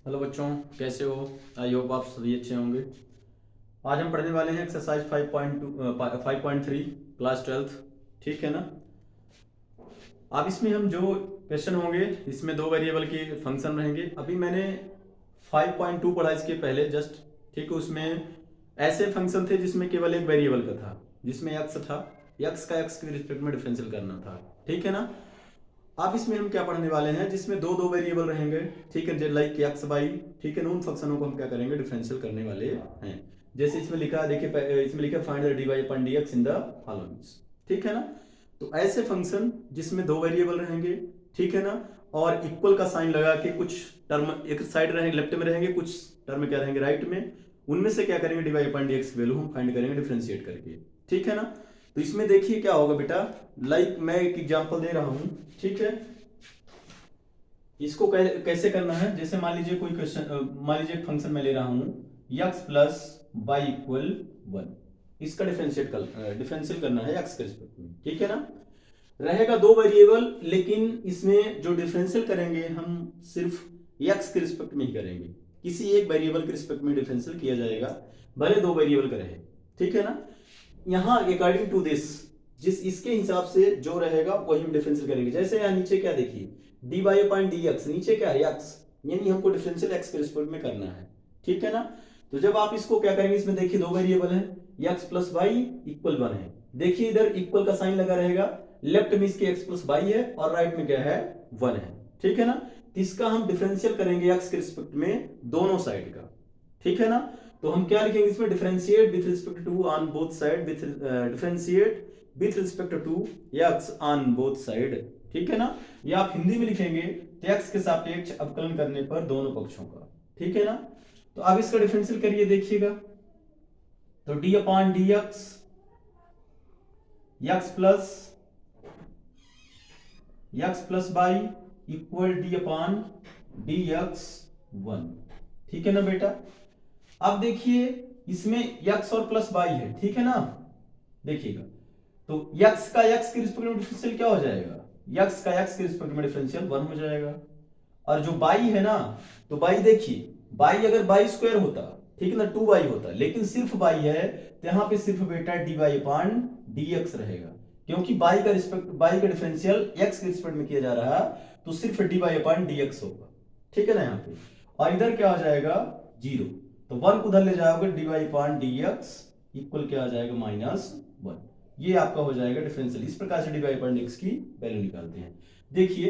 Hello बच्चों, कैसे हो? आई होप आप सभी अच्छे होंगे। आज हम पढ़ने वाले हैं एक्सरसाइज 5.3 क्लास 12। ठीक है ना। अब इसमें हम जो क्वेश्चन होंगे, इसमें दो वेरिएबल के फंक्शन रहेंगे। अभी मैंने 5.2 पढ़ा इसके पहले जस्ट। ठीक है, उसमें ऐसे फंक्शन थे जिसमें केवल एक वेरिएबल का था, जिसमें एक्स था। एक्स का एक्स के रिस्पेक्ट में डिफरेंशियल करना था। ठीक है ना। अब इसमें हम क्या पढ़ने वाले हैं, जिसमें दो दो वेरिएबल रहेंगे। ठीक है, लाइक एक्स वाई। ठीक है ना, उन फंक्शनों को हम क्या करेंगे, डिफरेंशियल करने वाले हैं। जैसे इसमें लिखा है, देखिए इसमें लिखा है find the d y upon d x in the followings. ठीक है ना। तो ऐसे फंक्शन जिसमें दो वेरिएबल रहेंगे, ठीक है ना, और इक्वल का साइन लगा के कुछ टर्म एक साइड रहेंगे, लेफ्ट में रहेंगे, कुछ टर्म क्या रहेंगे राइट में, उनमें से क्या करेंगे, d y upon d x की वैल्यू हम फाइंड करेंगे डिफरेंशिएट करके। ठीक है ना। तो इसमें देखिए क्या होगा बेटा, लाइक मैं एक एग्जांपल दे रहा हूं। ठीक है, इसको कैसे करना है, जैसे मान लीजिए कोई क्वेश्चन, मान लीजिए फंक्शन मैं ले रहा हूं x प्लस वाई इक्वल 1। इसका डिफरेंशियल करना है x के रिस्पेक्ट में। ठीक है ना। रहेगा दो वेरिएबल, लेकिन इसमें जो डिफरेंशियल करेंगे हम सिर्फ x के रिस्पेक्ट में ही करेंगे। किसी एक वेरिएबल के रिस्पेक्ट में डिफरेंशियल किया जाएगा, भले दो वेरिएबल का रहे। ठीक है ना। यहाँ अकॉर्डिंग टू दिस, जिस इसके हिसाब से जो रहेगा वही हम डिफरेंशियल करेंगे। जैसे यहाँ नीचे क्या देखिए, d y upon d x, नीचे क्या है एक्स, यानी हमको डिफरेंशियल एक्स के रिस्पेक्ट में करना है। ठीक है ना। तो जब आप इसको क्या करेंगे, इसमें देखिए दो वेरिएबल है, एक्स प्लस वाई इक्वल 1 है। देखिए इधर इक्वल का साइन लगा रहेगा, लेफ्ट में इसके एक्स प्लस वाई है और राइट में क्या है 1 है। ठीक है ना। तो इसका हम डिफरेंशियल करेंगे एक्स के रिस्पेक्ट में दोनों साइड का। ठीक है ना। तो हम क्या लिखेंगे इसमें, differentiate with respect to on both side, with differentiate with respect to x on both side. ठीक है ना। या आप हिंदी में लिखेंगे तो एक्स के सापेक्ष अवकलन करने पर दोनों पक्षों का। ठीक है ना। तो अब इसका डिफरेंशियल करिए, देखिएगा तो d upon d x, x plus y equal d upon d x 1। ठीक है ना बेटा। अब देखिए इसमें x और प्लस y है। ठीक है ना। देखिएगा तो x का x के रिस्पेक्ट में डिफरेंशियल क्या हो जाएगा, x का x के रिस्पेक्ट में डिफरेंशियल 1 हो जाएगा। और जो y है ना, तो y देखिए, y अगर y स्क्वायर होता, ठीक है ना, 2y होता, लेकिन सिर्फ y है, तो यहां पे सिर्फ बेटा dy अपॉन dx रहेगा। क्योंकि y का डिफरेंशियल x के रिस्पेक्ट में किया जा रहा है, तो सिर्फ dy अपॉन dx होगा। ठीक है ना यहाँ पे। और इधर क्या हो जाएगा, 0। तो 1 को उधर ले जाओगे, dy अपॉन dx इक्वल क्या आ जाएगा, -1। ये आपका हो जाएगा डिफरेंशियल। इस प्रकार से dy अपॉन dx की वैल्यू निकालते हैं। देखिए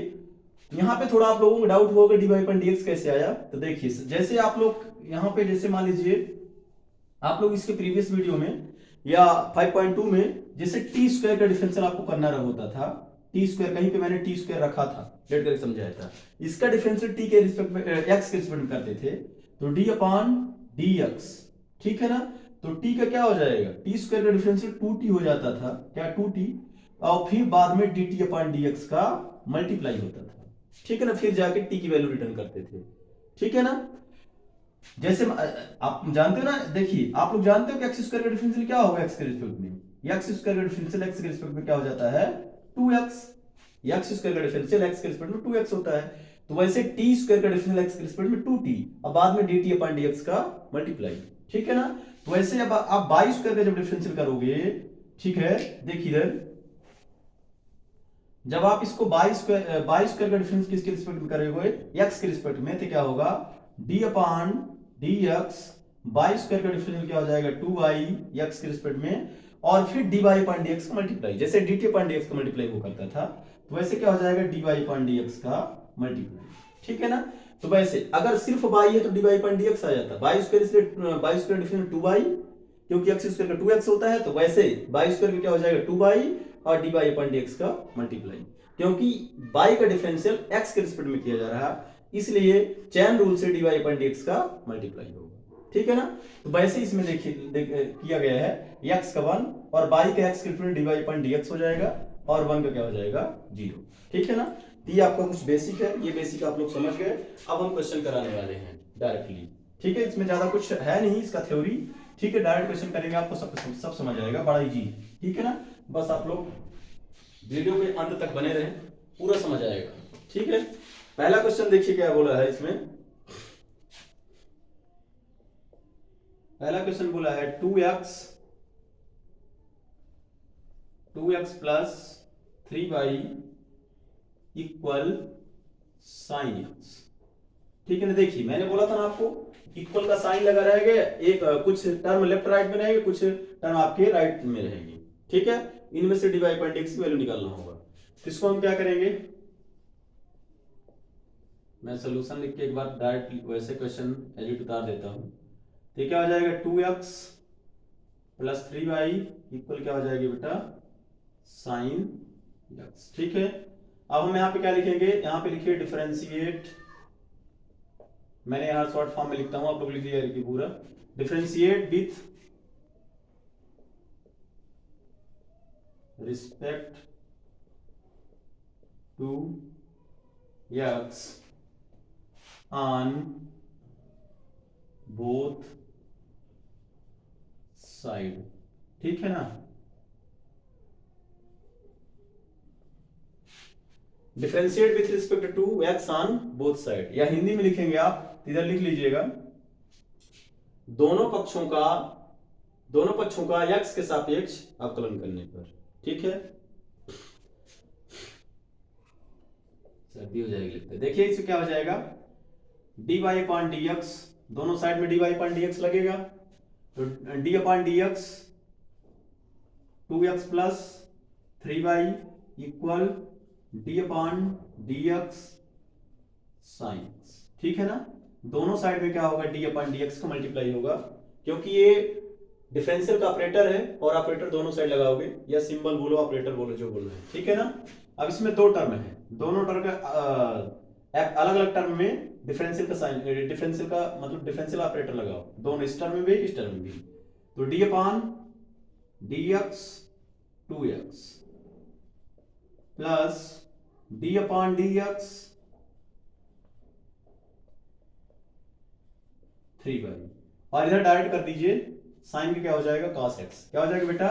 यहाँ पे थोड़ा आप लोगों को डाउट होगा dy अपॉन dx कैसे आया। तो देखिए जैसे आप लोग यहाँ पे, जैसे मान लीजिए आप लोग इसके प्रीवियस वीडियो में या 5.2 में जैसे टी स्क्वायर का डिफरेंशियल आपको करना होता था, टी स्क्वायर कहीं पे मैंने टी स्क्वायर रखा था, लेट करके समझाया था। इसका डिफरेंशियल टी के रिस्पेक्ट में एक्स के रिस्पेक्ट में करते थे, तो डी अपॉन डी एक्स। ठीक है ना। तो टी का क्या हो जाएगा, टी स्क्वायर का डिफरेंशियल 2t हो जाता था, क्या 2t, और फिर बाद में D T upon d x का मल्टीप्लाई होता था। ठीक है ना, फिर जाके टी की वैल्यू रिटर्न करते थे। ठीक है ना। जैसे आप जानते हो ना, देखिए आप लोग जानते हो कि एक्स स्क्वायर का डिफरेंशियल क्या होगा एक्स के रिस्पेक्ट में, एक्स स्क्वायर का डिफरेंशियल एक्स के रिस्पेक्ट में क्या हो जाता है, 2x। एक्स स्क्वायर का डिफरेंशियल एक्स के रिस्पेक्ट में 2x होता है। तो वैसे टी स्क्वायर का डिफरेंशियल एक्स के रिस्पेक्ट में 2t, और बाद में dt अपॉन dx का मल्टीप्लाई। ठीक है ना। तो वैसे अब आप y स्क्वायर का जब डिफरेंशियल करोगे, ठीक है, देखिए इधर जब आप इसको y स्क्वायर का डिफरेंस किसके रिस्पेक्ट में करोगे, x के रिस्पेक्ट में, तो क्या होगा, d upon dx, y square का डिफरेंशियल क्या हो जाएगा, 2y x के रिस्पेक्ट में, और फिर dy अपॉन dx का मल्टीप्लाई। जैसे dt अपॉन dx का मल्टीप्लाई वो करता था, तो वैसे क्या हो जाएगा, dy अपॉन dx का मल्टीप्लाई। ठीक है ना। तो वैसे अगर सिर्फ y है तो dy अपॉन dx आ जाता, y स्क्वायर डिफरेंशियल 2y, क्योंकि x स्क्वायर का 2x होता है, तो वैसे y स्क्वायर का क्या हो जाएगा 2y और dy अपॉन dx का मल्टीप्लाई। क्योंकि y का डिफरेंशियल x के रिस्पेक्ट में किया जा रहा है, इसलिए चैन रूल से dy अपॉन dx का मल्टीप्लाई होगा। ठीक है ना। तो वैसे इसमें देखिए किया गया है, x का 1 और y का x के रिस्पेक्ट में dy अपॉन dx हो जाएगा, और 1 का क्या हो जाएगा 0। ठीक है ना। तो ये आपका कुछ बेसिक है, ये बेसिक आप लोग समझ गए। अब हम क्वेश्चन कराने वाले हैं डायरेक्टली। ठीक है, इसमें ज्यादा कुछ है नहीं इसका थ्योरी। ठीक है, डायरेक्ट क्वेश्चन करेंगे, आपको सब समझ आएगा, बड़ा इजी। ठीक है ना। बस आप लोग वीडियो में अंत तक बने रहें, पूरा समझ आएगा। ठीक है। पहला क्वेश्चन देखिए क्या बोला है इसमें, पहला क्वेश्चन बोला है 2x plus 3y equal sine x. ठीक है ना, देखिए मैंने बोला था ना आपको इक्वल का साइन लगा रहेगा, एक कुछ टर्म लेफ्ट राइट में रहेंगे, कुछ टर्म आपके राइट में रहेंगे। ठीक है, इनमें से dy बाई dx की वैल्यू निकालना होगा। तो इसको हम क्या करेंगे, मैं सोल्यूशन लिख के एक बार डायरेक्ट वैसे क्वेश्चन एडिट उतार देता हूं। तो क्या हो जाएगा 2x प्लस 3y इक्वल क्या हो जाएगी बेटा साइन x। ठीक है, अब हम यहाँ पे क्या लिखेंगे, यहाँ पे लिखिए डिफरेंशिएट, मैंने यहाँ शॉर्ट फॉर्म में लिखता हूं, आप लोग लिख लीजिए कि पूरा differentiate with respect to x on both side. ठीक है ना, differentiate with respect to x on both side, या हिंदी में लिखेंगे आप इधर लिख लीजिएगा, दोनों पक्षों का x के सापेक्ष अवकलन करने पर। ठीक है, सर्दी हो जाएगी लिखते, देखिए इससे क्या हो जाएगा dy अपॉन dx, दोनों साइड में dy अपॉन dx लगेगा, तो d upon dx 2x plus 3y equal d upon dx sine. ठीक है ना, दोनों साइड में क्या होगा d अपॉन dx का मल्टीप्लाई होगा, क्योंकि ये डिफरेंशियल का ऑपरेटर है और ऑपरेटर दोनों साइड लगाओगे, या सिंबल बोलो ऑपरेटर बोलो जो बोलना है। ठीक है ना, अब इसमें दो टर्म है, दोनों टर्म का अलग अलग टर्म में डिफरेंशियल का साइन, डिफरेंशियल का मतलब डिफरेंशियल ऑपरेटर लगाओ, दोनों इस टर्म में भी इस टर्म में भी। तो d upon dx 2x plus d upon dx 3y, और इधर डायरेक्ट कर दीजिए साइन का क्या हो जाएगा cos x, क्या हो जाएगा बेटा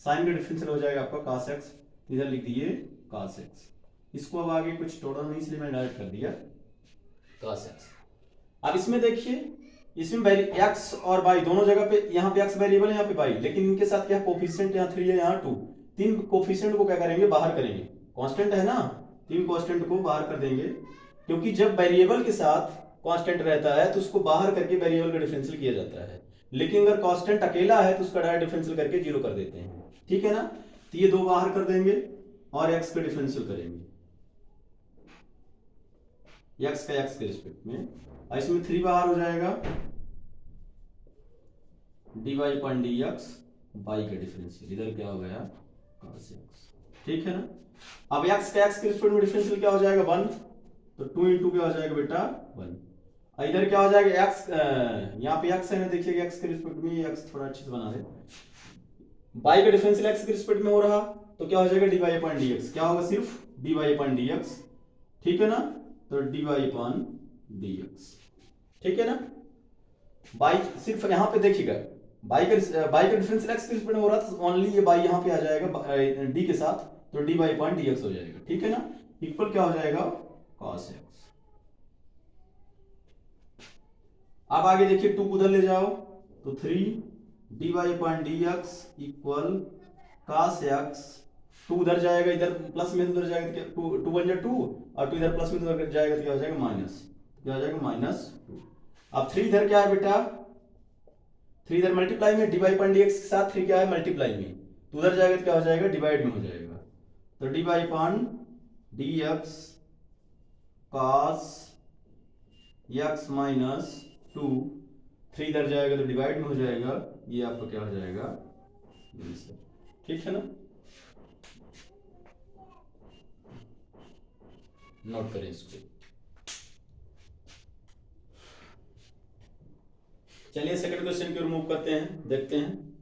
साइन का डिफरेंशियल हो जाएगा आपका cos x, इधर लिख दीजिए cos x। इसको अब आगे कुछ टोटल नहीं इसलिए मैंने डायरेक्ट कर दिया cos x। अब इसमें देखिए, इसमें x और y दोनों जगह पे, यहाँ पे x वेरिएबल है, यहाँ पे y, लेकिन इनके साथ क्या कोफिशिएंट, यहाँ 3 है यहाँ 2, तीन कोफिशिएंट को क्या करेंगे बाहर करेंगे, कांस्टेंट है ना, तीन कांस्टेंट को बाहर कर देंगे, क्योंकि जब वेरिएबल के साथ कांस्टेंट रहता है तो उसको बाहर करके वेरिएबल का डिफरेंशियल किया जाता है, लेकिन अगर कांस्टेंट अकेला है तो उसका डायरेक्ट डिफरेंशियल करके जीरो कर देते हैं। ठीक है ना, तो ये दो बाहर कर देंगे और x का डिफरेंशियल करेंगे, x का x के रिस्पेक्ट में, और इसमें 3 बाहर हो जाएगा, dy अपॉन dx y का डिफरेंशियल, इधर क्या हो गया cos x। ठीक है ना, अब x का x के रिस्पेक्ट में डिफरेंशियल क्या हो जाएगा 1, तो 2 इंटू क्या हो जाएगा बेटा 1, और इधर क्या हो जाएगा x, यहाँ पे x है ना, देखिएगा x के रिस्पेक्ट में, x थोड़ा अच्छे से बना दे, y का डिफरेंशियल x के रिस्पेक्ट में हो रहा, तो क्या हो जाएगा dy अपॉन dx, क्या होगा सिर्फ dy अपॉन dx। ठीक है ना, तो dy अपॉन dx। ठीक है ना, y सिर्फ यहाँ पे देखिएगा y का डिफरेंशियल x के रिस्पेक्ट में हो रहा, तो ओनली ये y यहाँ पे आ जाएगा d के साथ, तो dy अपॉन dx हो जाएगा। ठीक है ना, इक्वल क्या हो जाएगा cos x। अब आगे देखिए 2 उधर ले जाओ, तो 3 dy upon dx equal cos x, 2 उधर जाएगा, इधर प्लस में उधर जाएगा, तो 2 बन जाए 2, और 2 इधर प्लस में उधर जाएगा तो क्या हो जाएगा माइनस, क्या हो जाएगा -2। अब 3 इधर क्या है बेटा, 3 इधर मल्टीप्लाई में, dy अपॉन dx के साथ 3 क्या है मल्टीप्लाई में, तो उधर जाएगा तो क्या हो जाएगा डिवाइड में हो जाएगा, तो dy upon dx cos x minus 2, 3 इधर जाएगा तो डिवाइड में हो जाएगा, ये आपका क्या हो जाएगा आंसर। ठीक है ना, नोट करें इसको। चलिए सेकंड क्वेश्चन की ओर मूव करते हैं, देखते हैं।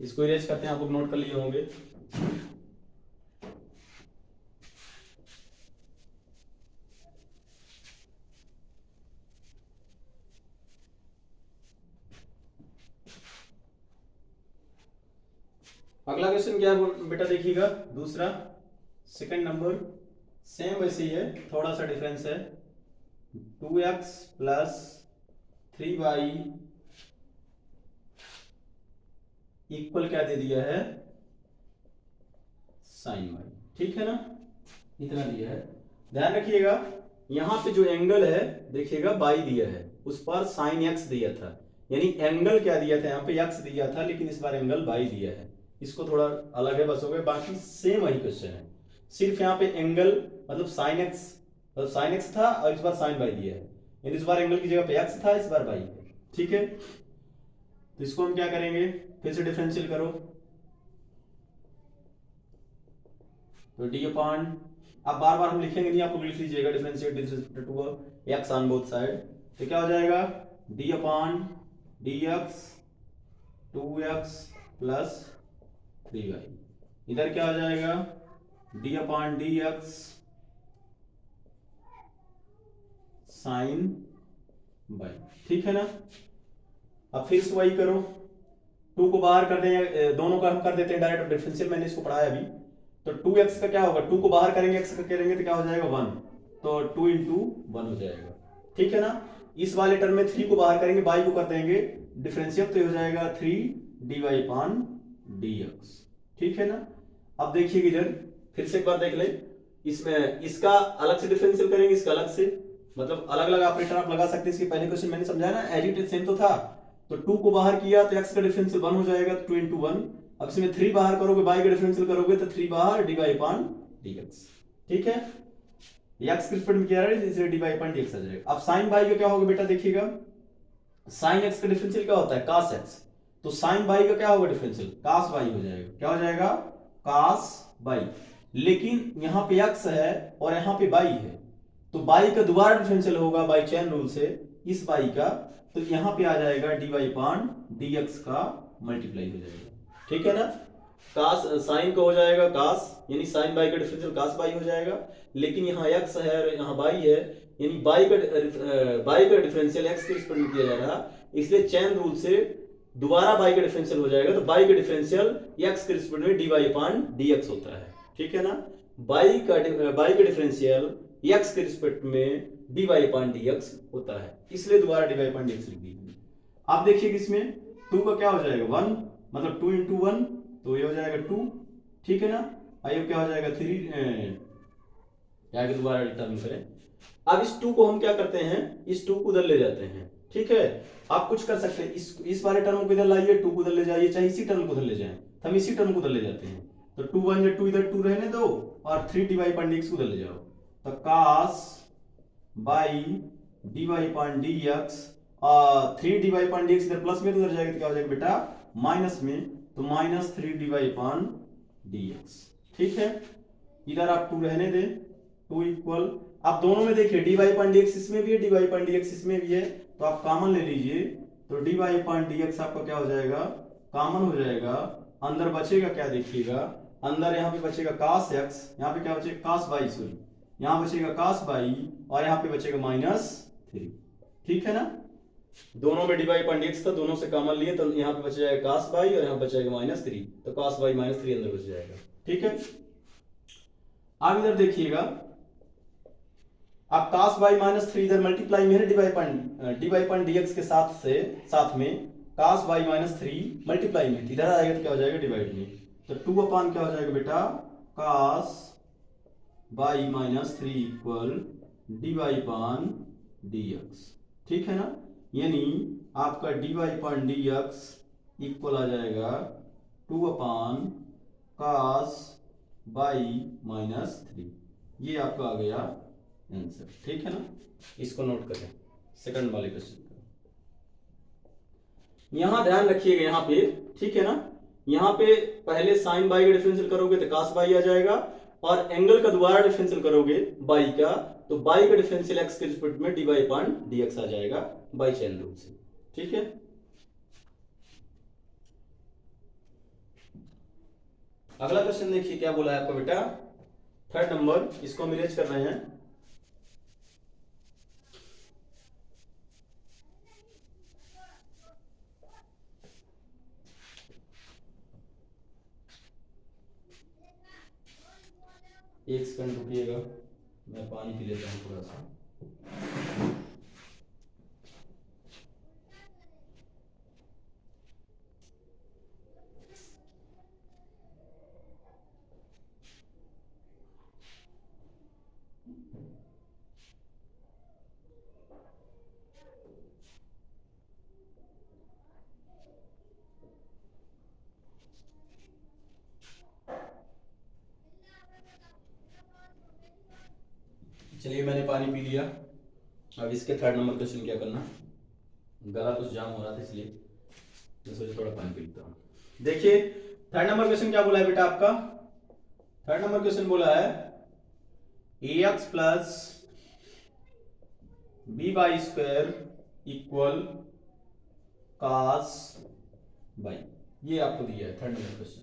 इसको इरेज करते हैं, आप लोग नोट कर लिए होंगे। अगला क्वेश्चन क्या है बेटा, देखिएगा दूसरा, सेकंड नंबर सेम वैसे ही है, थोड़ा सा डिफरेंस है। 2x प्लस 3y इक्वल क्या दे दिया है, साइन वाई, ठीक है ना, इतना दिया है। ध्यान रखिएगा यहां पे जो एंगल है देखिएगा बाई दिया है, उस पर साइन एक्स दिया था, यानी एंगल क्या दिया था, यहाँ पे एक्स दिया था लेकिन इस बार एंगल बाई दिया है। इसको थोड़ा अलग है बस, हो गए, बाकी सेम वही क्वेश्चन है, सिर्फ यहाँ पे एंगल मतलब साइन एक्स, मतलब साइन एक्स था और इस बार साइन बाई दिया है, यानी इस बार एंगल की जगह पे एक्स था, इस बार बाई है, ठीक है। तो इसको हम क्या करेंगे, फिर से डिफरेंशियल करो, तो डी अपॉन, अब बार बार हम लिखेंगे नहीं, आप लोग लिख लीजिएगा differentiate with respect to x on both side, तो क्या हो जाएगा d upon d x 2x plus 3y, इधर क्या हो जाएगा d upon d x sine y, ठीक है ना। अब फिर से वही करो, 2 को बाहर कर देंगे, दोनों का हम कर देते हैं डायरेक्ट डिफरेंशियल, मैंने इसको पढ़ाया अभी। तो 2x का क्या होगा, 2 को बाहर करेंगे x का करेंगे तो क्या हो जाएगा 1, तो 2 इंटू 1 हो जाएगा, ठीक है ना। इस वाले टर्म में 3 को बाहर करेंगे, बाई को कर देंगे डिफरेंशियल, तो हो जाएगा 3 dy पान dx, ठीक है ना। अब देखिए इधर फिर से एक बार देख ले, इसमें इसका अलग से डिफरेंशियल करेंगे, इसका अलग से, मतलब अलग अलग ऑपरेटर आप लगा सकते हैं। इसके पहले क्वेश्चन मैंने समझाया ना, एज इट इज सेम तो था, तो 2 को बाहर किया तो x का डिफरेंशियल 1 हो जाएगा, 2 इंटू 1। अब इसमें 3 बाहर करोगे, y का डिफरेंशियल करोगे तो 3 बाहर dy पान dx, ठीक है। x के रिस्पेक्ट में क्या है, इसलिए dy पान dx आ जाएगा। अब sin y का क्या होगा बेटा, देखिएगा sin x का डिफरेंशियल क्या होता है cos x, तो sin y का क्या होगा डिफरेंशियल cos y हो जाएगा, क्या हो जाएगा cos y, लेकिन यहाँ पे x है और यहाँ पे y है, तो y का दोबारा डिफरेंशियल होगा बाई चेन रूल से इस y का, तो यहाँ पे आ जाएगा dy पान dx का मल्टीप्लाई हो जाएगा, ठीक है ना। कास साइन का हो जाएगा कास, यानी साइन बाई का डिफरेंशियल कास बाई हो जाएगा, लेकिन यहाँ x है और यहाँ बाई है, यानी बाई का डिफरेंशियल x के रिस्पेक्ट में किया जा रहा, इसलिए चेन रूल से दोबारा बाई का डिफरेंशियल हो जाएगा, तो बाई का डिफरेंशियल x के रिस्पेक्ट में dy पान dx होता है, ठीक है ना। बाई का डिफरेंशियल x के रिस्पेक्ट में dy पान dx होता है, इसलिए दोबारा dy पान dx लिख दी। आप देखिए इसमें 2 का क्या हो जाएगा 1, मतलब 2 इंटू 1, तो ये हो जाएगा 2, ठीक है ना। आइए क्या हो जाएगा 3, आगे दोबारा टर्म करें। अब इस 2 को हम क्या करते हैं, इस 2 को उधर ले जाते हैं, ठीक है। आप कुछ कर सकते हैं, इस वाले टर्म को इधर लाइए, 2 को उधर ले जाइए, चाहे इसी टर्म को उधर ले जाएं, हम इसी टर्म को उधर ले जाते हैं, तो 2 1 या 2 इधर 2 रहने दो और 3 dy पान dx को उधर ले जाओ, तो cos बाई dy पान dx, 3 dy पान dx इधर प्लस में, तो उधर जाएगा तो क्या हो जाएगा बेटा माइनस में, तो माइनस 3 dy पान dx, ठीक है। इधर आप 2 रहने दें, 2 इक्वल, आप दोनों में देखिए dy पान dx इसमें भी है, dy पान dx इसमें भी है, तो आप कॉमन ले लीजिए, तो dy पान dx आपका क्या हो जाएगा कॉमन हो जाएगा, अंदर बचेगा क्या देखिएगा, अंदर यहाँ पे बचेगा cos x, यहाँ पे क्या बचेगा cos y, सॉरी यहाँ बचेगा cos y और यहाँ पे बचेगा -3, ठीक है ना। दोनों में dy पान dx था, दोनों से कॉमन लिए तो यहाँ पे बच जाएगा cos y और यहाँ बचेगा -3, तो cos y -3 अंदर बच जाएगा, ठीक है। अब इधर देखिएगा, आप cos y -3 इधर मल्टीप्लाई में है dy पान dx के साथ में cos y -3 मल्टीप्लाई में, इधर आएगा तो क्या हो जाएगा डिवाइड में, तो 2 अपान क्या हो जाएगा बेटा cos y -3 इक्वल dy पान dx, ठीक है ना। यानी आपका dy पान dx इक्वल आ जाएगा 2 अपान cos y -3, ये आपका आ गया आंसर, ठीक है ना। इसको नोट करें, सेकंड वाले क्वेश्चन का यहां ध्यान रखिएगा यहाँ पे, ठीक है ना। यहाँ पे पहले साइन बाई का डिफरेंशियल करोगे तो cos बाई आ जाएगा, और एंगल का दोबारा डिफरेंशियल करोगे बाई का, तो बाई का डिफरेंशियल x के रिस्पेक्ट में dy पान dx आ जाएगा बाई चेन रूल से, ठीक है। अगला क्वेश्चन देखिए क्या बोला है आपका बेटा, थर्ड नंबर, इसको हम इरेज कर रहे हैं। एक सेकंड रुकिएगा। मैं पानी पी लेता हूँ थोड़ा सा। चलिए मैंने पानी पी लिया। अब इसके थर्ड नंबर क्वेश्चन क्या करना, गला कुछ जाम हो रहा था इसलिए मैं सोचा थोड़ा पानी पी लेता हूँ। देखिए थर्ड नंबर क्वेश्चन क्या बोला है बेटा आपका, थर्ड नंबर क्वेश्चन बोला है ax plus b y square equal cos y, ये आपको दिया है थर्ड नंबर क्वेश्चन।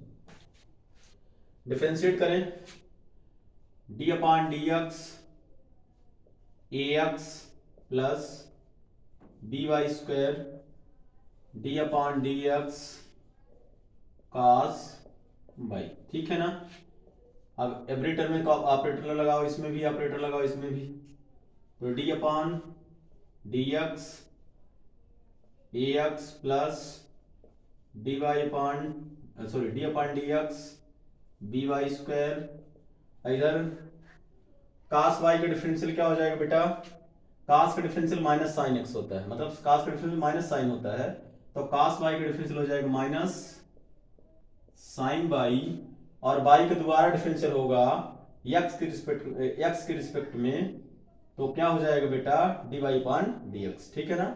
डिफरेंशिएट करें, d upon d x ax plus b y square d upon d x cos y, ठीक है ना। अब एवरी टर्म में ऑपरेटर लगाओ, इसमें भी ऑपरेटर लगाओ, इसमें भी, तो d upon d x a x plus d y upon sorry d upon d x b y square, इधर cos y का डिफरेंशियल क्या हो जाएगा बेटा, cos का डिफरेंशियल माइनस साइन x होता है, मतलब cos का डिफरेंशियल माइनस साइन होता है, तो cos y का डिफरेंशियल हो जाएगा माइनस साइन y, और y का दोबारा डिफरेंशियल होगा x के रिस्पेक्ट में, तो क्या हो जाएगा बेटा dy अपॉन dx, ठीक है ना।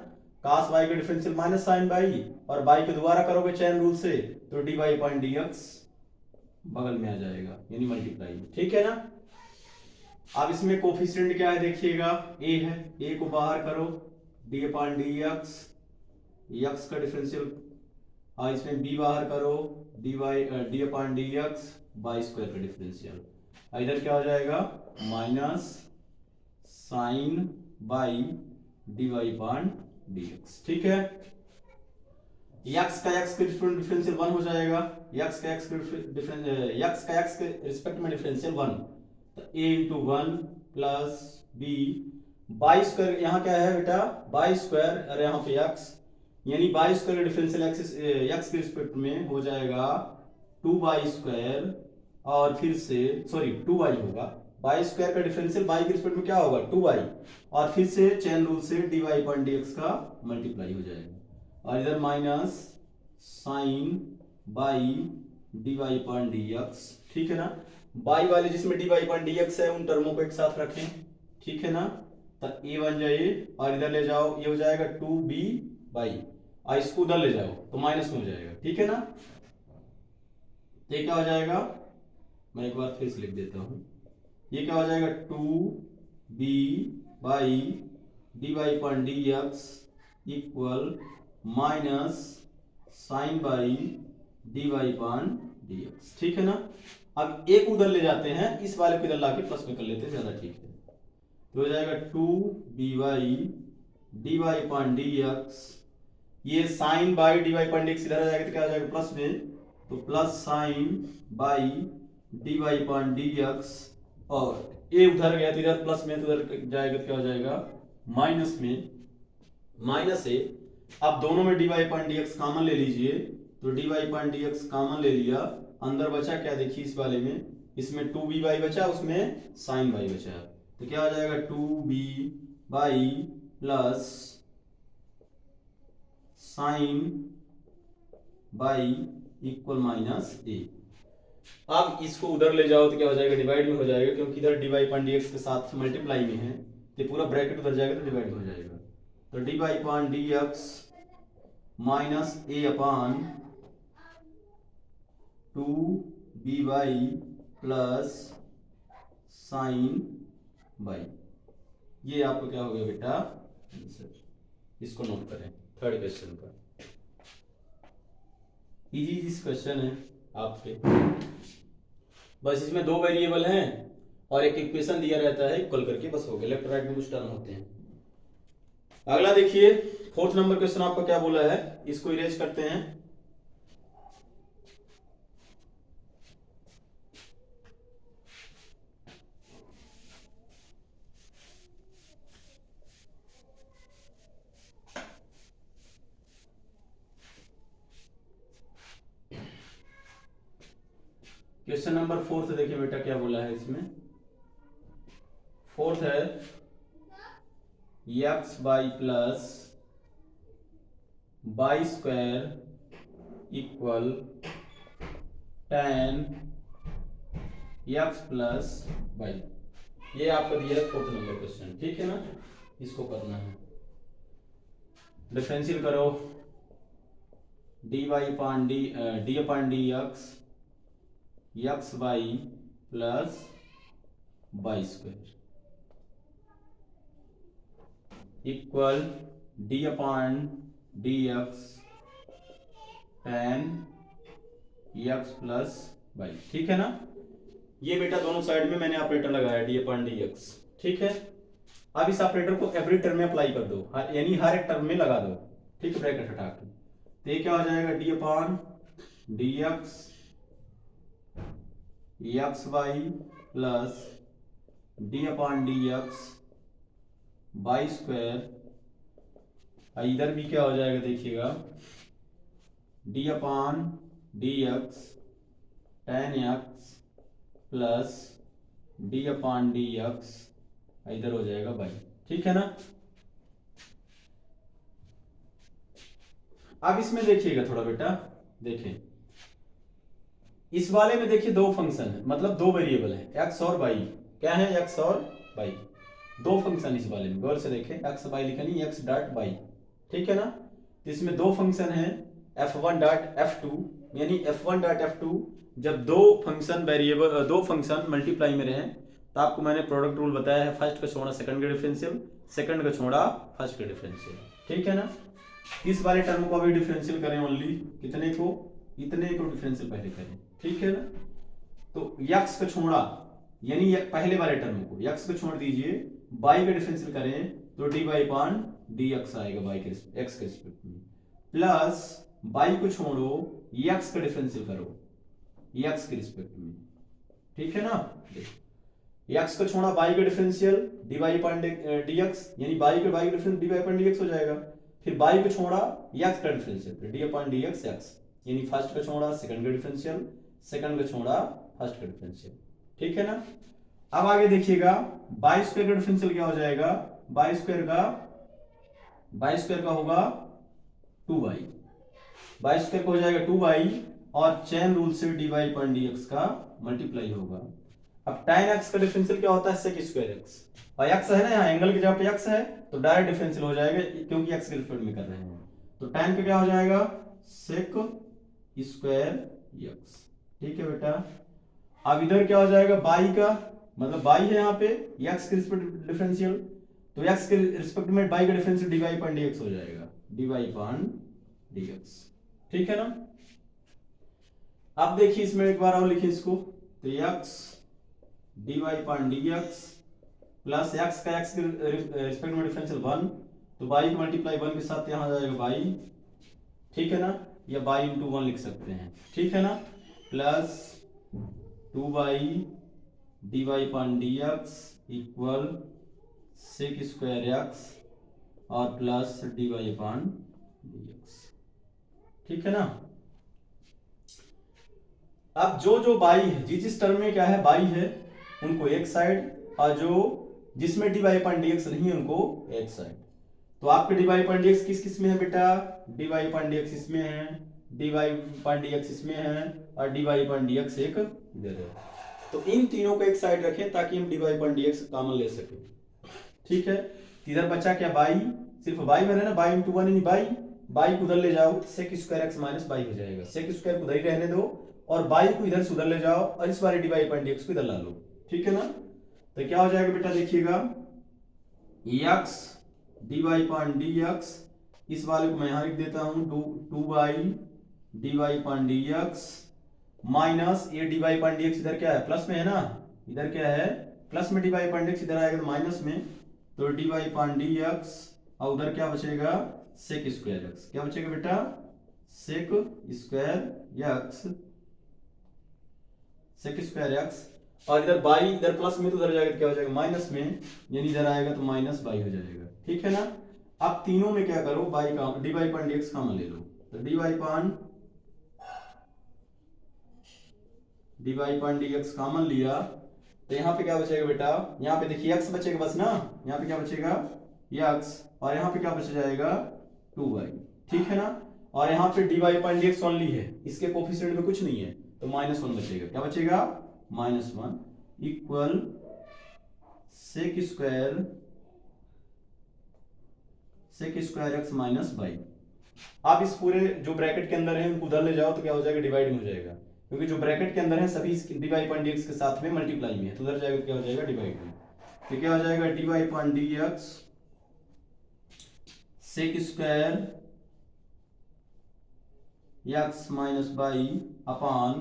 cos y का डिफरेंशियल माइनस साइन y, और y के दोबारा करोगे चेन रूल से तो dy अपॉन dx बगल में आ जाएगा, यानी मल्टीप्लाई में, ठीक है ना। अब इसमें कोफिशिएंट क्या है देखिएगा, a है, a को बाहर करो, d अपॉन dx, x का डिफरेंशियल, और इसमें b बाहर करो, d upon dx y square का डिफरेंशियल, इधर क्या हो जाएगा minus sine y dy upon dx, ठीक है। x का x के डिफरेंशियल 1 हो जाएगा, x का x के रिस्पेक्ट में डिफरेंशियल 1, तो a into 1 plus b by square, यहाँ क्या है बेटा बाई स्क्वायर, और यहाँ पे x, यानी बाई स्क्वायर का डिफरेंशियल x के रिस्पेक्ट में हो जाएगा 2 बाई स्क्वायर, और फिर से सॉरी 2y होगा, बाई स्क्वायर का डिफरेंशियल बाई के रिस्पेक्ट में क्या होगा 2y, और फिर से चेन रूल से dy अपॉन dx का मल्टीप्लाई हो जाएगा, और इधर minus sine y dy upon dx, ठीक है ना। बाई वाले जिसमें dy अपॉन dx है उन टर्मों को एक साथ रखें, ठीक है ना, तो a बन जाए, और इधर ले जाओ, ये हो जाएगा 2b बाई, और इसको उधर ले जाओ तो माइनस में हो जाएगा, ठीक है ना। ये क्या हो जाएगा, मैं एक बार फिर से लिख देता हूं, ये क्या हो जाएगा 2b y dy upon dx equal minus sine y dy upon dx, ठीक है ना। अब एक उधर ले जाते हैं, इस वाले को इधर लाके प्लस में कर लेते हैं, ज्यादा ठीक है, तो हो जाएगा 2b y dy upon dx, ये sine y dy upon dx इधर आ जाएगा तो क्या हो जाएगा प्लस में, तो plus sign y dy upon dx, और a उधर गया तो इधर प्लस में, तो उधर जाएगा तो क्या हो जाएगा माइनस में, माइनस a, अब दोनों में dy अपॉन dx कॉमन ले लीजिए, तो dy अपॉन dx कॉमन ले लिया, अंदर बचा क्या देखिए इस वाले में, इसमें 2b बाई बचा, उसमें साइन बाई बचा, तो क्या हो जाएगा 2b by plus sign by equal minus a। अब इसको उधर ले जाओ तो क्या हो जाएगा डिवाइड में हो जाएगा, क्योंकि इधर dy अपॉन dx के साथ मल्टीप्लाई में है, तो पूरा ब्रैकेट उधर जाएगा तो डिवाइड हो जाएगा, तो dy upon dx minus a upon 2b by plus sign by, ये आपको क्या हो गया बेटा आंसर, इसको नोट करें थर्ड क्वेश्चन का, इजी क्वेश्चन है आपके, बस इसमें दो वेरिएबल हैं और एक इक्वेशन दिया रहता है इक्वल करके, बस हो गया, लेफ्ट राइट में कुछ टर्म होते हैं। अगला देखिए फोर्थ नंबर क्वेश्चन आपको क्या बोला है, इसको इरेज करते हैं। क्वेश्चन नंबर 4 से देखिए बेटा क्या बोला है इसमें। फोर्थ है x y plus y square equal tan x plus y. ये आपका दिया है 4th नंबर क्वेश्चन, ठीक है ना। इसको करना है, डिफरेंशियल करो d y upon d x x y plus y square equal d upon d x tan x plus y, ठीक है ना। ये बेटा दोनों साइड में मैंने ऑपरेटर लगाया डी अपान डी एक्स, ठीक है। अब इस ऑपरेटर को एवरी टर्म में अप्लाई कर दो, यानी हर एक टर्म में लगा दो, ठीक है, ब्रैकेट हटा के। तो ये क्या हो जाएगा d upon d x y plus d upon d x y square. इधर भी क्या हो जाएगा देखिएगा d upon d x tan x plus d upon d x, इधर हो जाएगा बाई, ठीक है ना। अब इसमें देखिएगा थोड़ा बेटा, देखिए इस वाले में देखिए दो फंक्शन है, मतलब दो वेरिएबल है एक्स और वाई। क्या है एक्स और वाई, दो फंक्शन इस वाले में, गौर से देखें एक्स वाई लिखा नहीं, एक्स डॉट वाई, ठीक है ना। तो इसमें दो फंक्शन है f1 डॉट f2, यानी f1 डॉट f2। जब दो फंक्शन वेरिएबल दो फंक्शन मल्टीप्लाई में रहे तो आपको मैंने प्रोडक्ट रूल बताया है, फर्स्ट का छोड़ा सेकंड का डिफरेंशियल, सेकंड का छोड़ा फर्स्ट का डिफरेंशियल, ठीक है ना। इस वाले टर्म को अभी डिफरेंशियल करें ओनली, कितने को, इतने को डिफरेंशियल पहले करें, ठीक है ना। तो यक्स का छोड़ा यानी पहले वाले टर्म को यक्स को छोड़ दीजिए, बाई का डिफरेंशियल करें तो d y upon d x आएगा बाई के एक्स के रिस्पेक्ट में, प्लस बाई को छोड़ो एक्स का डिफरेंशियल करो एक्स के रिस्पेक्ट में, ठीक है ना। एक्स को छोड़ा बाई का differential D y upon d x, यानी बाई का difference D y upon d x हो जाएगा। फिर बाई को छोड़ा एक्स का differential D upon d x x, यानी फर्स्ट का छोड़ा सेकंड का डिफरेंशियल, सेकंड का छोड़ा फर्स्ट का डिफरेंशियल, ठीक है ना। अब आगे देखिएगा बाई स्क्वायर का डिफरेंशियल क्या हो जाएगा, बाई स्क्वायर का होगा 2y, बाई स्क्वायर का हो जाएगा 2y और चेन रूल से D y upon d x का मल्टीप्लाई होगा। अब tan x का डिफरेंशियल क्या होता है sec स्क्वायर x, और x है ना, यहाँ एंगल की जगह पे x है तो डायरेक्ट डिफरेंशियल हो जाएगा क्योंकि x के रिस्पेक्ट में कर रहे हैं। तो tan का क्या हो जाएगा sec स्क्वायर x, ठीक है बेटा। अब इधर क्या हो जाएगा बाई का, मतलब बाई है यहाँ पे x के रिस्पेक्ट डिफरेंशियल, तो x के रिस्पेक्ट में बाई का differential D y upon d x हो जाएगा, d y upon d x, ठीक है ना। अब देखिए इसमें एक बार और लिखिए इसको, तो x D y upon d x plus x का एक्स के रिस्पेक्ट में डिफरेंशियल 1, तो बाई को मल्टीप्लाई 1 के साथ यहाँ आ जाएगा बाई, ठीक है ना, या बाई इंटू 1 लिख सकते हैं, ठीक है ना, plus 2 y d y upon d x equal sec square x और plus d y upon d x, ठीक है ना। अब जो बाई है, जिस टर्म में क्या है बाई है उनको एक साइड, और जो जिसमें D y upon d x नहीं है उनको एक साइड। तो आपके D y upon d x किस में है बेटा, D y upon d x इसमें है, D y upon d x इसमें है और D y upon d x एक इधर है। तो इन तीनों को एक साइड रखें ताकि हम D y upon d x common ले सके, ठीक है। इधर बचा क्या बाई, सिर्फ बाई में रहना, बाई इंटू 1 यानी बाई को उधर ले जाओ sec square x minus y हो जाएगा, सेक स्क्वायर को उधर ही रहने दो और बाई को इधर से उधर ले जाओ और इस वाले D y upon d x को इधर ला लो, ठीक है ना। तो क्या हो जाएगा बेटा देखिएगा x D y upon d x, इस वाले को मैं यहां लिख देता हूं 2 y d y upon d x minus ये D y upon d x इधर क्या है प्लस में है ना, इधर क्या है प्लस में D y upon d x, इधर आएगा तो माइनस में, तो d y upon d x और उधर क्या बचेगा सेक स्क्वायर एक्स, क्या बचेगा बेटा sec square x, sec square x, और इधर बाई इधर प्लस में तो उधर जाएगा तो क्या हो जाएगा माइनस में, यानी इधर आएगा तो माइनस बाई हो जाएगा, ठीक है ना। अब तीनों में क्या करो बाई का d y upon d x common ले लो, तो d y upon d y point d x common लिया तो यहाँ पे क्या बचेगा बेटा, यहाँ पे देखिए x बचेगा बस ना, यहाँ पे क्या बचेगा x, और यहाँ पे क्या बच जाएगा 2y, ठीक है ना। और यहाँ पे d y point d x only है, इसके कोफिशिएंट में कुछ नहीं है, तो -1 बचेगा। क्या बचेगा -1 equal sec square x minus y. आप इस पूरे जो ब्रैकेट के अंदर है उनको उधर ले जाओ तो क्या हो जाएगा, डिवाइड में हो जाएगा, क्योंकि जो ब्रैकेट के अंदर है सभी d y point d x के साथ में मल्टीप्लाई में है, तो उधर जाएगा तो क्या हो जाएगा डिवाइड में। तो क्या हो जाएगा d y point d x sec square x minus y upon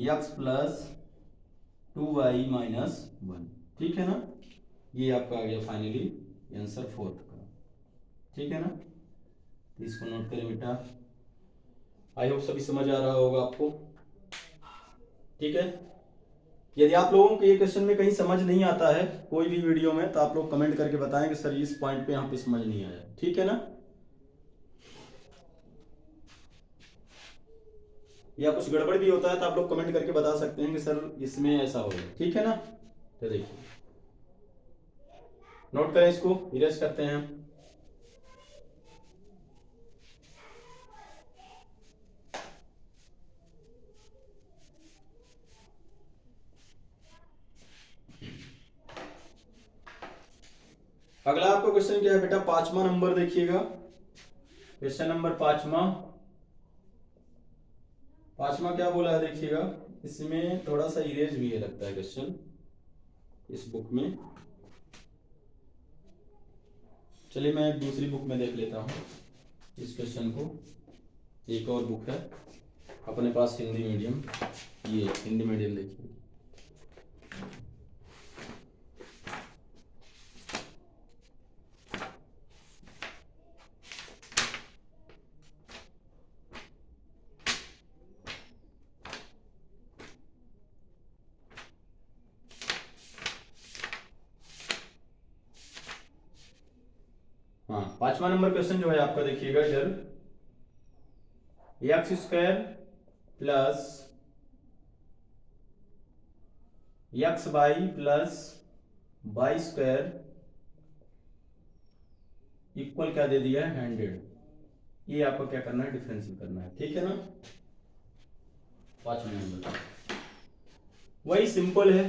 x plus 2y minus 1, ठीक है ना। ये आपका आ गया फाइनली आंसर 4th का, ठीक है ना। तो इसको नोट करें बेटा। आई होप सभी समझ आ रहा होगा आपको, ठीक है। यदि आप लोगों को ये क्वेश्चन में कहीं समझ नहीं आता है कोई भी वीडियो में, तो आप लोग कमेंट करके बताएं कि सर इस पॉइंट पे यहाँ पे समझ नहीं आया, ठीक है ना। या कुछ गड़बड़ भी होता है तो आप लोग कमेंट करके बता सकते हैं कि सर इसमें ऐसा हो गया, ठीक है ना। तो देखिए नोट करें, इसको इरेज करते हैं। अगला आपका क्वेश्चन क्या है बेटा, 5वां नंबर देखिएगा, क्वेश्चन नंबर 5वां क्या बोला है देखिएगा। इसमें थोड़ा सा इरेज भी है लगता है क्वेश्चन इस बुक में। चलिए मैं दूसरी बुक में देख लेता हूँ इस क्वेश्चन को। एक और बुक है अपने पास हिंदी मीडियम, ये हिंदी मीडियम देखिए। हाँ 5वां नंबर क्वेश्चन जो है आपका देखिएगा इधर, x square plus x y plus y square equal क्या दे दिया है 100। ये आपको क्या करना है, डिफरेंशियल करना है, ठीक है ना। 5वें नंबर वही सिंपल है,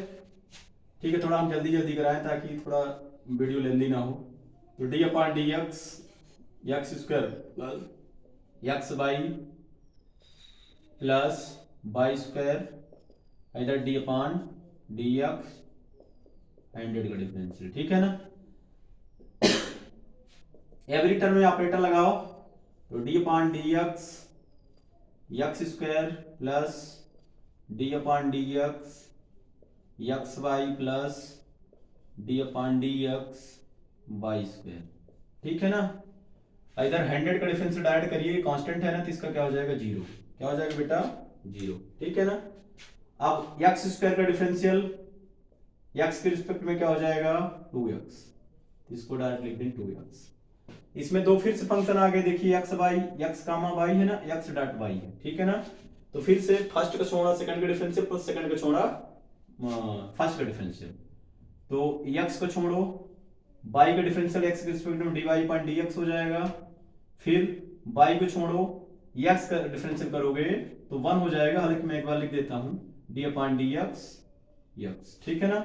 ठीक है। थोड़ा हम जल्दी जल्दी कराएं ताकि थोड़ा वीडियो लेंदी ना हो। तो d upon d x square plus x y plus y square इधर डी अपॉन डी एक्स 100 का डिफरेंशियल, ठीक है ना। एवरी टर्म में ऑपरेटर लगाओ, तो d upon d x square plus d upon d x y plus d upon d x y square, ठीक है ना। इधर 100 का डिफरेंशियल डायरेक्ट करिए, कांस्टेंट है ना, तो इसका क्या हो जाएगा 0। क्या हो जाएगा बेटा 0, ठीक है ना। अब एक्स स्क्वायर का डिफरेंशियल एक्स के रिस्पेक्ट में क्या हो जाएगा 2x, इसको डायरेक्ट लिख दें 2x। इसमें दो फिर से फंक्शन आ गए देखिए, x Y, x comma y है ना, एक्स डॉट वाई है, ठीक है ना। तो फिर से फर्स्ट का छोड़ा सेकंड का डिफरेंशियल प्लस सेकंड का छोड़ा फर्स्ट का डिफरेंशियल, तो एक्स को छोड़ो y का डिफरेंशियल x के रिस्पेक्ट में dy अपॉन dx हो जाएगा। फिर y को छोड़ो x का डिफरेंशियल करोगे तो 1 हो जाएगा, हालांकि मैं एक बार लिख देता हूं d अपॉन dx x, ठीक है ना।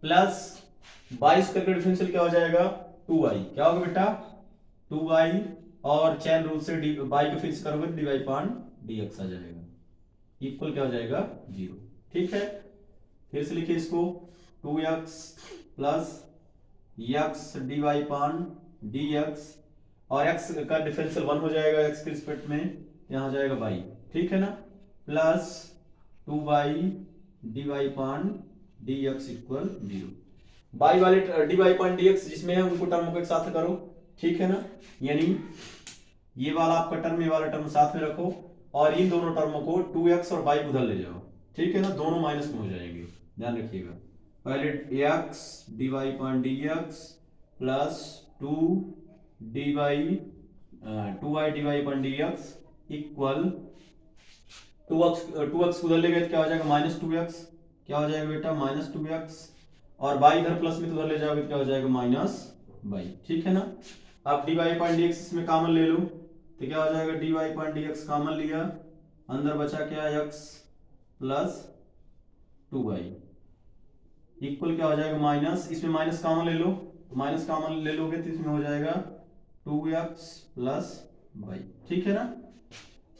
प्लस y स्क्वायर का डिफरेंशियल क्या हो जाएगा 2y, क्या होगा बेटा 2y, और चैन रूल से y को फिर से करोगे dy अपॉन dx आ जाएगा, इक्वल क्या हो जाएगा 0, ठीक है। फिर से लिखिए इसको 2x plus x dy upon dx, और x का डिफरेंशियल 1 हो जाएगा x के रिस्पेक्ट में, यहाँ हो जाएगा y, ठीक है ना। Plus 2y dy upon dx equal 0। y वाले dy अपॉन dx जिसमें है उनको टर्म को एक साथ करो, ठीक है ना। यानी ये वाला आपका टर्म, ये वाला टर्म साथ में रखो, और इन दोनों टर्मों को 2x और y उधर ले जाओ, ठीक है ना, दोनों माइनस में हो जाएंगे, ध्यान रखिएगा। पहले x dy upon dx plus 2y dy upon dx equal 2x उधर ले गए तो क्या हो जाएगा -2x, क्या हो जाएगा बेटा -2x, और y इधर प्लस में तो उधर ले जाओगे तो क्या हो जाएगा -y, ठीक है ना। अब dy/dx इसमें कॉमन ले लो तो क्या हो जाएगा dy/dx कॉमन लिया, अंदर बचा क्या x प्लस 2y इक्वल क्या हो जाएगा माइनस, इसमें माइनस कॉमन ले लो, माइनस कॉमन ले लोगे तो इसमें हो जाएगा 2x प्लस y, ठीक है ना।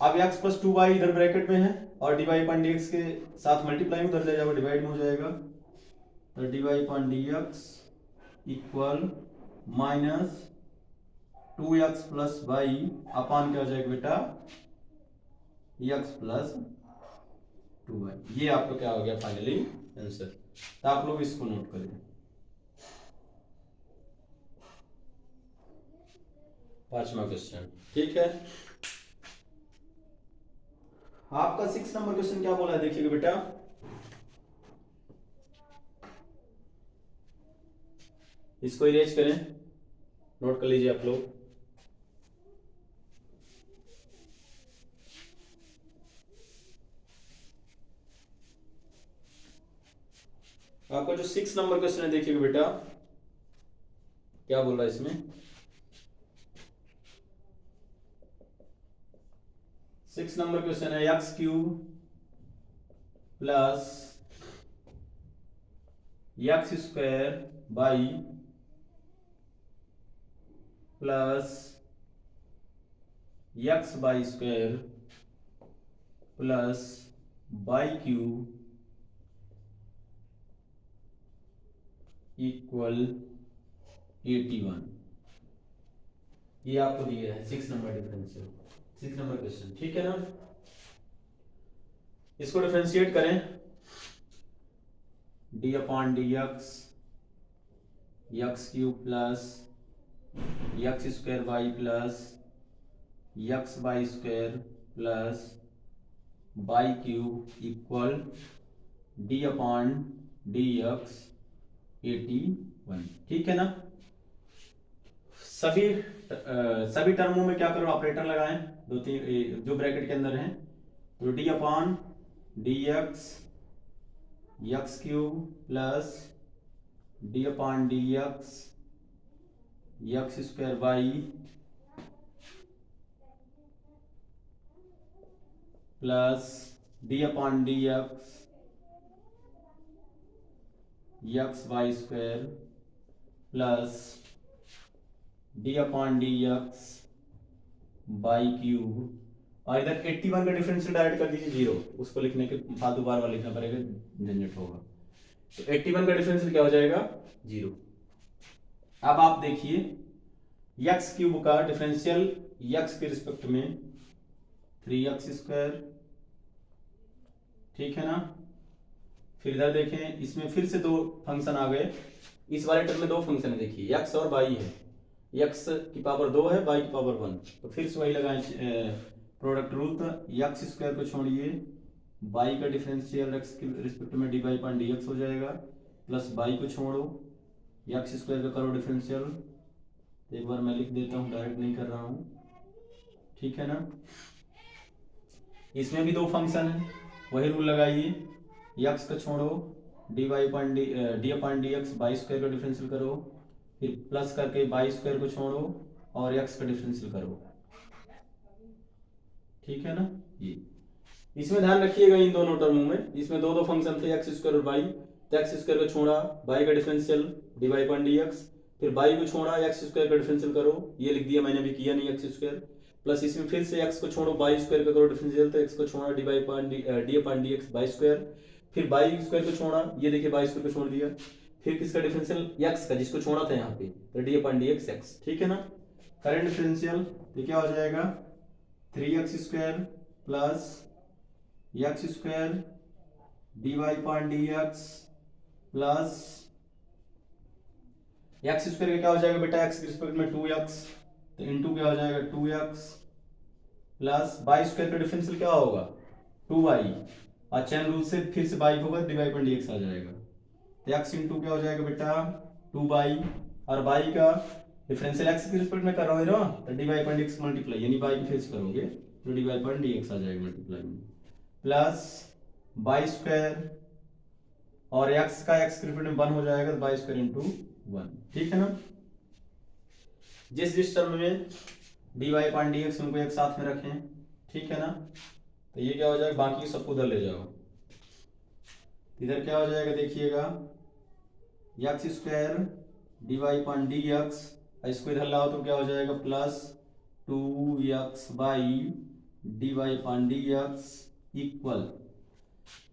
अब x प्लस 2y इधर ब्रैकेट में है और dy/dx के साथ मल्टीप्लाई में उधर ले जाओगे डिवाइड में हो जाएगा, तो dy/dx equal minus 2x plus y अपान क्या हो जाएगा बेटा x प्लस 2y। ये आपका क्या हो गया फाइनली आंसर। तो आप लोग इसको नोट करें। 5वां क्वेश्चन, ठीक है। आपका 6 नंबर क्वेश्चन क्या बोला है देखिएगा बेटा, इसको इरेज करें, नोट कर लीजिए आप लोग। आपका जो 6 नंबर क्वेश्चन है देखिएगा बेटा क्या बोल रहा है इसमें। 6 नंबर क्वेश्चन है x cube plus x square by plus x by square plus by cube equal 81। ये आपको दिया है 6 नंबर डिफरेंशियल, 6 नंबर क्वेश्चन, ठीक है ना। इसको डिफरेंशिएट करें, d/dx x cube plus x square by plus x by square plus by cube equal d/dx 81, ठीक है ना। सभी टर्मों में क्या करो ऑपरेटर लगाएं, दो तीन जो ब्रैकेट के अंदर हैं, तो d/dx x cube plus d/dx x square by plus d/dx x by square plus d/dx by cube, और इधर 81 का डिफरेंशियल डायरेक्ट कर दीजिए 0, उसको लिखने के फालतू बार बार लिखना पड़ेगा, झंझट होगा। तो 81 का डिफरेंशियल क्या हो जाएगा 0। अब आप देखिए एक्स क्यूब का डिफरेंशियल एक्स के रिस्पेक्ट में 3x स्क्वायर, ठीक है ना। फिर इधर देखें, इसमें फिर से दो फंक्शन आ गए, इस वाले टर्म में दो फंक्शन है देखिए, x और y है, x की पावर 2 है, y की पावर 1, तो फिर से वही लगाएं प्रोडक्ट रूल, तो एक्स स्क्वायर को छोड़िए, y का डिफरेंशियल x के रिस्पेक्ट में dy/dx हो जाएगा, प्लस y को छोड़ो, एक्स स्क्वायर का करो डिफरेंशियल, तो एक बार मैं लिख देता हूँ, डायरेक्ट नहीं कर रहा हूँ, ठीक है ना। इसमें भी दो फंक्शन है, वही रूल लगाइए, एक्स का छोड़ो, d/dx बाई स्क्वायर का डिफरेंशियल करो, फिर प्लस करके बाई स्क्वायर को छोड़ो और एक्स का डिफरेंशियल करो, ठीक है ना। ये इसमें ध्यान रखिएगा इन दोनों टर्मों में, इसमें दो दो फंक्शन थे एक्स स्क्वायर और बाई, तो एक्स स्क्वायर को छोड़ा, बाई का डिफरेंशियल dy/dx, फिर बाई को छोड़ा, एक्स स्क्वायर का डिफरेंशियल करो, ये लिख दिया मैंने, भी किया नहीं एक्स स्क्वायर, प्लस इसमें फिर से एक्स को छोड़ो, बाई स्क्वायर का करो डिफरेंशियल, तो एक्स को छोड़ा d/dx बाई स्क्वायर, फिर बाई स्क्वायर को छोड़ा, ये देखिए बाई स्क्वायर को छोड़ दिया, फिर किसका डिफरेंशियल एक्स का, जिसको छोड़ा था यहाँ पे, तो d/dx x, ठीक है ना। करंट डिफरेंशियल तो क्या हो जाएगा 3x square plus x square dy/dx plus x square का क्या हो जाएगा बेटा एक्स के रिस्पेक्ट में 2x, तो इनटू क्या हो जाएगा 2x प्लस बाई स्क्वायर का डिफरेंशियल क्या होगा 2y, और चैन रूल से फिर से बाई होगा dy/dx आ जाएगा, तो x इंटू क्या हो जाएगा बेटा 2y, और बाई का डिफरेंशियल x के रिस्पेक्ट में कर रहा हूँ ना, तो dy/dx मल्टीप्लाई, यानी बाई की फिर से करोगे तो dy/dx आ जाएगा मल्टीप्लाई में, प्लस बाई स्क्वायर और x का x के रिप्रेजेंट में 1 हो जाएगा तो बाई स्क्वायर इंटू 1। ठीक है ना। जिस टर्म में dy पान dx उनको एक साथ में रखें। ठीक है ना। तो ये क्या हो जाएगा, बाकी सबको उधर ले जाओ। इधर क्या हो जाएगा देखिएगा, एक्स स्क्वायर dy पान dx, इसको इधर लाओ तो क्या हो जाएगा प्लस 2x बाई dy पान dx इक्वल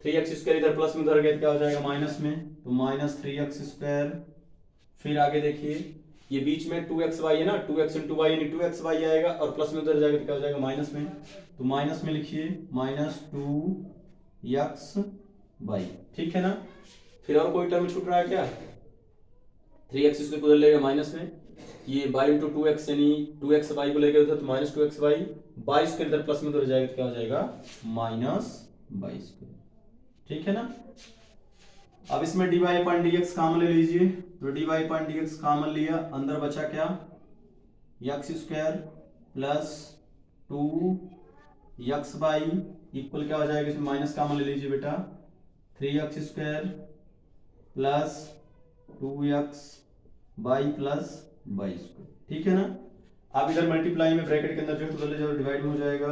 3x स्क्वायर, इधर प्लस में उधर गए तो क्या हो जाएगा माइनस में, तो माइनस 3x स्क्वायर। फिर आगे देखिए ये बीच में 2xy है ना, 2x इंटू वाई यानी 2xy आएगा और प्लस में उधर जाएगा तो क्या हो जाएगा माइनस में, तो माइनस में लिखिए माइनस 2xy। ठीक है ना। फिर और कोई टर्म छूट रहा है क्या, 3x स्क्वायर को उधर लेगा माइनस में, ये बाई इंटू 2x यानी 2xy को लेकर उधर तो माइनस 2xy, बाई स्क्वायर इधर प्लस में उधर जाएगा तो क्या हो जाएगा माइनस बाई स्क्वायर। ठीक है ना। अब इसमें dy पान dx कॉमन ले लीजिए, तो dy पान dx कॉमन लिया, अंदर बचा क्या x square plus 2xy equal क्या हो जाएगा, इसमें माइनस कॉमन ले लीजिए बेटा, 3x square plus 2xy plus y square. ठीक है ना। अब इधर मल्टीप्लाई में ब्रैकेट के अंदर जो है तो ले जाओ, डिवाइड हो जाएगा,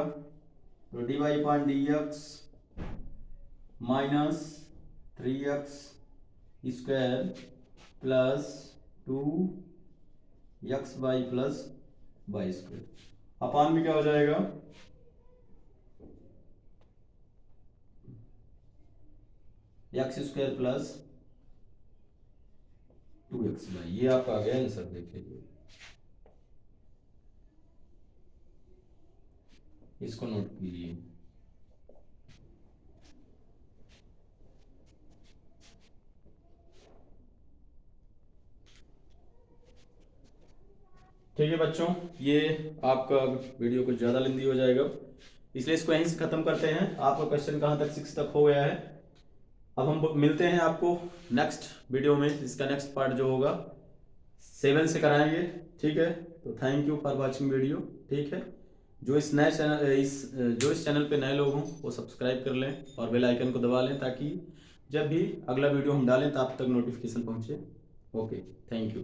तो dy पान dx minus 3x square plus 2xy plus y square, upon में क्या हो जाएगा x स्क्वायर प्लस 2xy। ये आपका आ गया आंसर, देखिए इसको नोट कीजिए। ठीक है बच्चों, ये आपका वीडियो कुछ ज़्यादा लेंदी हो जाएगा, इसलिए इसको यहीं से ख़त्म करते हैं। आपका क्वेश्चन कहाँ तक 6 तक हो गया है। अब हम मिलते हैं आपको नेक्स्ट वीडियो में, इसका नेक्स्ट पार्ट जो होगा 7 से कराएंगे। ठीक है, तो thank you for watching video. ठीक है, जो इस चैनल पे नए लोग हों वो सब्सक्राइब कर लें और बेल आइकन को दबा लें, ताकि जब भी अगला वीडियो हम डालें तो आप तक नोटिफिकेशन पहुँचे। Okay, thank you.